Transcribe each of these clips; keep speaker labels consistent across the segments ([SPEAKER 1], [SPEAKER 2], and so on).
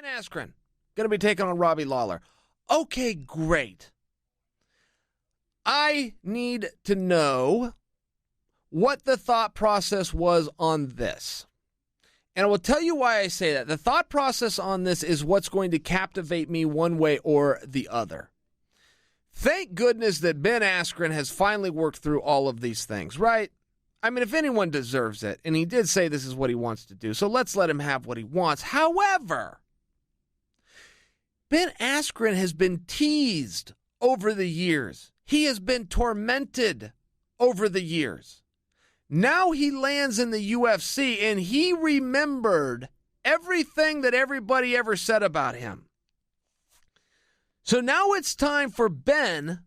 [SPEAKER 1] Ben Askren going to be taking on Robbie Lawler. Okay, great. I need to know what the thought process was on this. And I will tell you why I say that. The thought process on this is what's going to captivate me one way or the other. Thank goodness that Ben Askren has finally worked through all of these things, right? I mean, if anyone deserves it, and he did say this is what he wants to do, so let's let him have what he wants. However, Ben Askren has been teased over the years. He has been tormented over the years. Now he lands in the UFC, and he remembered everything that everybody ever said about him. So now it's time for Ben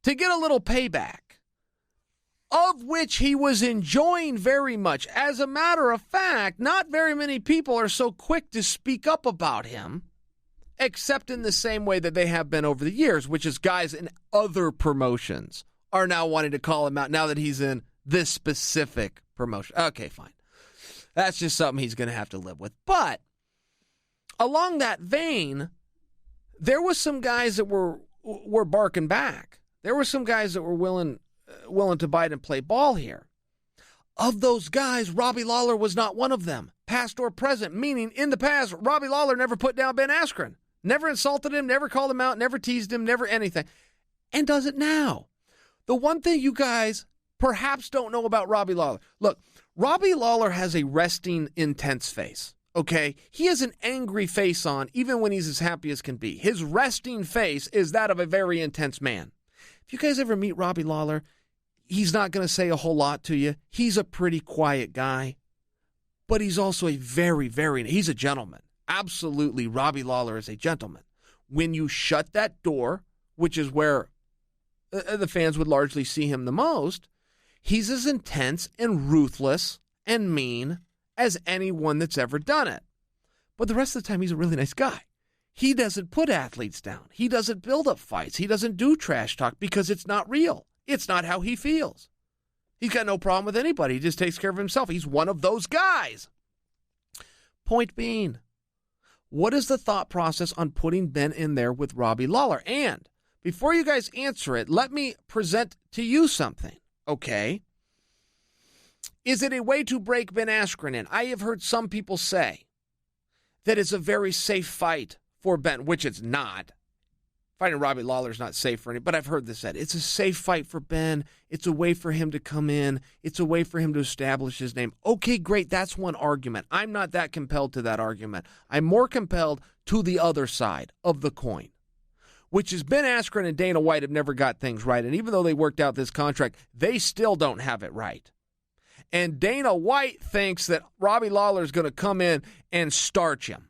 [SPEAKER 1] to get a little payback, of which he was enjoying very much. As a matter of fact, not very many people are so quick to speak up about him, except in the same way that they have been over the years, which is guys in other promotions are now wanting to call him out now that he's in this specific promotion. Okay, fine. That's just something he's going to have to live with. But along that vein, there was some guys that were barking back. There were some guys that were willing to bite and play ball here. Of those guys, Robbie Lawler was not one of them, past or present, meaning in the past, Robbie Lawler never put down Ben Askren, never insulted him, never called him out, never teased him, never anything, and does it now. The one thing you guys perhaps don't know about Robbie Lawler, look, Robbie Lawler has a resting, intense face, okay? He has an angry face on even when he's as happy as can be. His resting face is that of a very intense man. If you guys ever meet Robbie Lawler, he's not going to say a whole lot to you. He's a pretty quiet guy, but he's also a he's a gentleman. Absolutely, Robbie Lawler is a gentleman. When you shut that door, which is where the fans would largely see him the most, he's as intense and ruthless and mean as anyone that's ever done it. But the rest of the time, he's a really nice guy. He doesn't put athletes down. He doesn't build up fights. He doesn't do trash talk because it's not real. It's not how he feels. He's got no problem with anybody. He just takes care of himself. He's one of those guys. Point being, what is the thought process on putting Ben in there with Robbie Lawler? And before you guys answer it, let me present to you something, okay? Is it a way to break Ben Askren in? I have heard some people say that it's a very safe fight for Ben, which it's not. Fighting Robbie Lawler is not safe for any, but I've heard this said. It's a safe fight for Ben. It's a way for him to come in. It's a way for him to establish his name. Okay, great. That's one argument. I'm not that compelled to that argument. I'm more compelled to the other side of the coin, which is Ben Askren and Dana White have never got things right. And even though they worked out this contract, they still don't have it right. And Dana White thinks that Robbie Lawler is going to come in and starch him.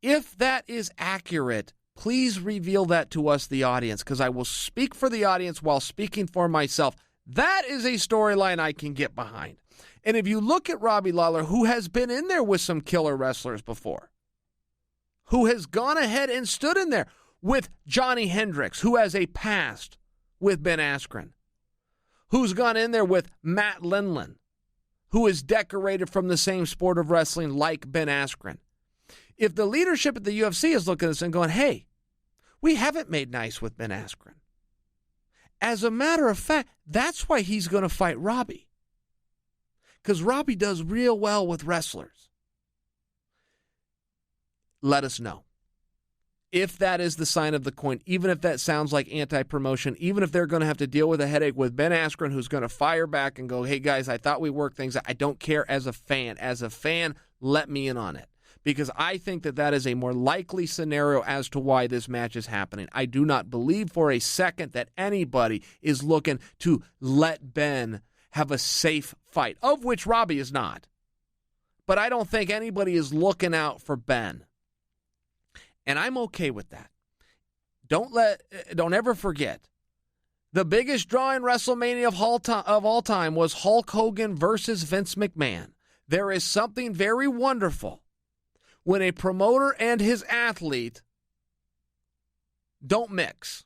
[SPEAKER 1] If that is accurate, please reveal that to us, the audience, because I will speak for the audience while speaking for myself. That is a storyline I can get behind. And if you look at Robbie Lawler, who has been in there with some killer wrestlers before, who has gone ahead and stood in there with Johnny Hendricks, who has a past with Ben Askren, who's gone in there with Matt Lindland, who is decorated from the same sport of wrestling like Ben Askren. If the leadership at the UFC is looking at this and going, hey, we haven't made nice with Ben Askren. As a matter of fact, that's why he's going to fight Robbie. Because Robbie does real well with wrestlers. Let us know. If that is the sign of the coin, even if that sounds like anti-promotion, even if they're going to have to deal with a headache with Ben Askren, who's going to fire back and go, hey, guys, I thought we worked things out. I don't care as a fan. As a fan, let me in on it. Because I think that is a more likely scenario as to why this match is happening. I do not believe for a second that anybody is looking to let Ben have a safe fight, of which Robbie is not. But I don't think anybody is looking out for Ben. And I'm okay with that. Don't ever forget, the biggest draw in WrestleMania of all time was Hulk Hogan versus Vince McMahon. There is something very wonderful when a promoter and his athlete don't mix.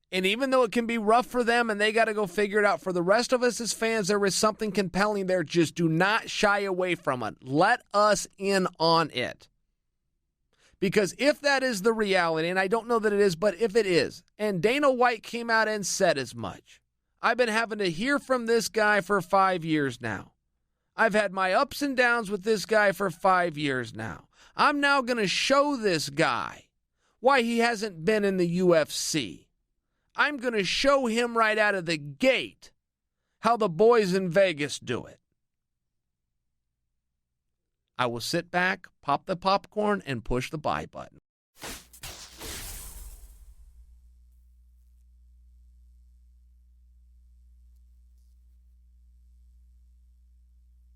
[SPEAKER 1] And even though it can be rough for them and they got to go figure it out, for the rest of us as fans, there is something compelling there. Just do not shy away from it. Let us in on it. Because if that is the reality, and I don't know that it is, but if it is, and Dana White came out and said as much, I've been having to hear from this guy for 5 years now. I've had my ups and downs with this guy for 5 years now. I'm now going to show this guy why he hasn't been in the UFC. I'm going to show him right out of the gate how the boys in Vegas do it. I will sit back, pop the popcorn, and push the buy button.